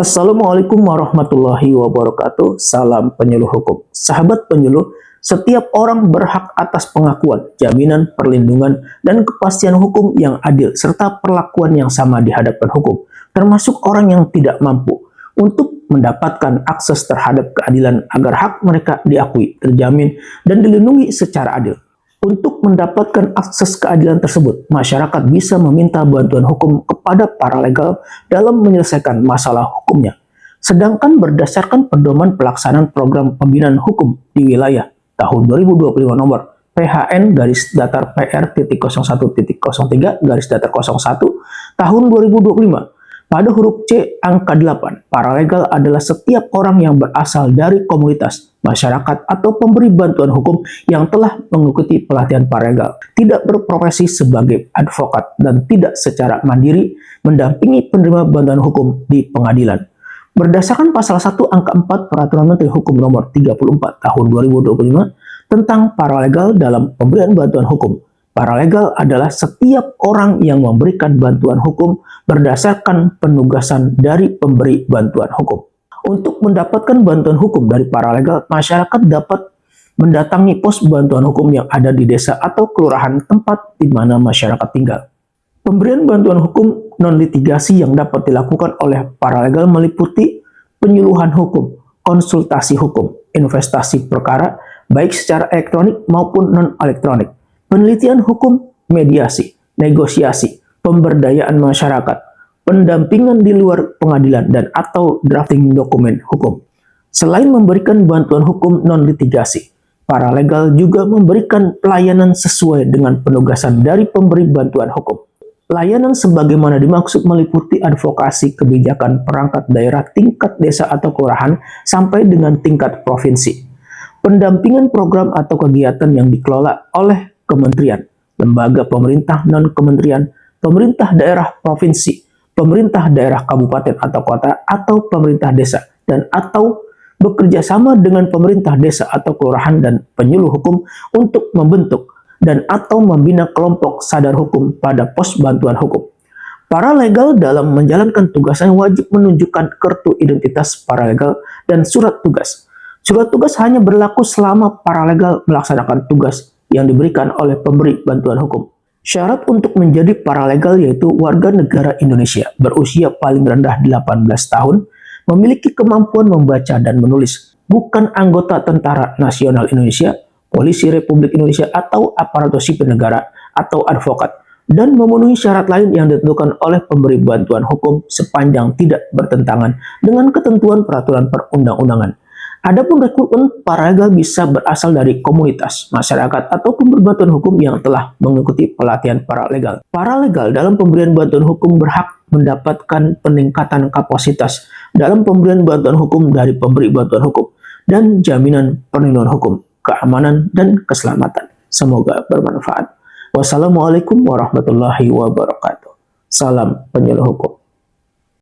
Assalamualaikum warahmatullahi wabarakatuh. Salam penyuluh hukum. Sahabat penyuluh, setiap orang berhak atas pengakuan, jaminan, perlindungan, dan kepastian hukum yang adil, serta perlakuan yang sama di hadapan hukum, termasuk orang yang tidak mampu, untuk mendapatkan akses terhadap keadilan agar hak mereka diakui, terjamin, dan dilindungi secara adil. Untuk mendapatkan akses keadilan tersebut, masyarakat bisa meminta bantuan hukum kepada paralegal dalam menyelesaikan masalah hukumnya. Sedangkan berdasarkan pedoman pelaksanaan program pembinaan hukum di wilayah tahun 2025 nomor PHN garis datar PR.01.03 garis datar 01 tahun 2025, pada huruf C angka 8, paralegal adalah setiap orang yang berasal dari komunitas, masyarakat, atau pemberi bantuan hukum yang telah mengikuti pelatihan paralegal, tidak berprofesi sebagai advokat, dan tidak secara mandiri mendampingi penerima bantuan hukum di pengadilan. Berdasarkan pasal 1 angka 4 Peraturan Menteri Hukum Nomor 34 Tahun 2025 tentang paralegal dalam pemberian bantuan hukum, paralegal adalah setiap orang yang memberikan bantuan hukum berdasarkan penugasan dari pemberi bantuan hukum. Untuk mendapatkan bantuan hukum dari paralegal, masyarakat dapat mendatangi pos bantuan hukum yang ada di desa atau kelurahan tempat di mana masyarakat tinggal. Pemberian bantuan hukum non-litigasi yang dapat dilakukan oleh paralegal meliputi penyuluhan hukum, konsultasi hukum, investasi perkara, baik secara elektronik maupun non-elektronik, penelitian hukum, mediasi, negosiasi, pemberdayaan masyarakat, pendampingan di luar pengadilan, dan atau drafting dokumen hukum. Selain memberikan bantuan hukum non-litigasi, paralegal juga memberikan pelayanan sesuai dengan penugasan dari pemberi bantuan hukum. Layanan sebagaimana dimaksud meliputi advokasi kebijakan perangkat daerah tingkat desa atau kelurahan sampai dengan tingkat provinsi, pendampingan program atau kegiatan yang dikelola oleh kementerian, lembaga pemerintah non-kementerian, pemerintah daerah provinsi, pemerintah daerah kabupaten atau kota, atau pemerintah desa, dan atau bekerja sama dengan pemerintah desa atau kelurahan dan penyuluh hukum untuk membentuk dan atau membina kelompok sadar hukum pada pos bantuan hukum. Paralegal dalam menjalankan tugasnya wajib menunjukkan kartu identitas paralegal dan surat tugas. Surat tugas hanya berlaku selama paralegal melaksanakan tugas yang diberikan oleh pemberi bantuan hukum. Syarat untuk menjadi paralegal yaitu warga negara Indonesia, berusia paling rendah 18 tahun, memiliki kemampuan membaca dan menulis, bukan anggota Tentara Nasional Indonesia, Polisi Republik Indonesia, atau aparatur sipil negara, atau advokat, dan memenuhi syarat lain yang ditentukan oleh pemberi bantuan hukum sepanjang tidak bertentangan dengan ketentuan peraturan perundang-undangan. Adapun rekrutmen paralegal bisa berasal dari komunitas, masyarakat, atau pemberi bantuan hukum yang telah mengikuti pelatihan paralegal. Paralegal dalam pemberian bantuan hukum berhak mendapatkan peningkatan kapasitas dalam pemberian bantuan hukum dari pemberi bantuan hukum dan jaminan perlindungan hukum, keamanan, dan keselamatan. Semoga bermanfaat. Wassalamualaikum warahmatullahi wabarakatuh. Salam penyuluh hukum.